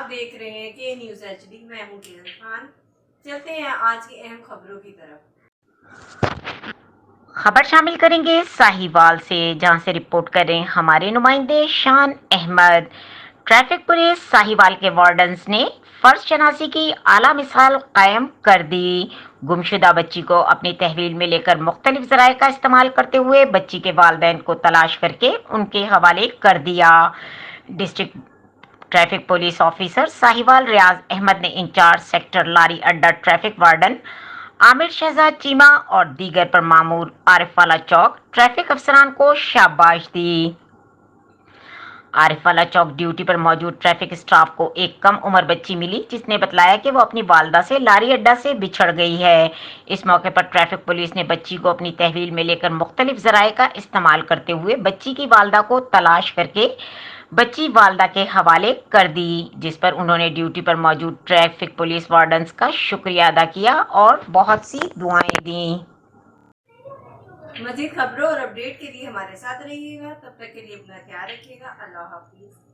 آپ دیکھ رہے ہیں کے نیوز HD، میں ہوں کیرن خان۔ چلتے ہیں آج کی اہم خبروں کی طرف۔ خبر شامل کریں گے ساہیوال سے، جہاں سے رپورٹ کر رہے ہیں ہمارے نمائندے شان احمد۔ ٹریفک پولیس ساہیوال کے وارڈنز نے فرض شناسی کی اعلیٰ مثال قائم کر دی۔ گمشدہ بچی کو اپنی تحویل میں لے کر مختلف ذرائع کا استعمال کرتے ہوئے بچی کے والدین کو تلاش کر کے ان کے حوالے کر دیا۔ District traffic police officer Sahiwal Riaz Ahmad نے incharge sector Lari Adda traffic warden Aamir Shahzad Cheema اور دیگر پر مامور عارف والا چوک ٹریفک افسران کو شاباش دی۔ عارف والا چوک ڈیوٹی پر موجود ٹریفک اسٹاف کو ایک کم عمر بچی ملی، جس نے بتلایا کہ وہ اپنی والدہ سے لاری اڈا سے بچھڑ گئی ہے۔ اس موقع پر ٹریفک پولیس نے بچی کو اپنی تحویل میں لے کر مختلف ذرائع کا استعمال کرتے ہوئے بچی کی والدہ کو تلاش کر کے بچی والدہ کے حوالے کر دی، جس پر انہوں نے ڈیوٹی پر موجود ٹریفک پولیس وارڈنز کا شکریہ ادا کیا اور بہت سی دعائیں دیں۔ مزید خبروں اور اپڈیٹ کے لیے ہمارے ساتھ رہیے گا، تب تک کے لیے اپنا خیال رکھیے گا۔ اللہ حافظ۔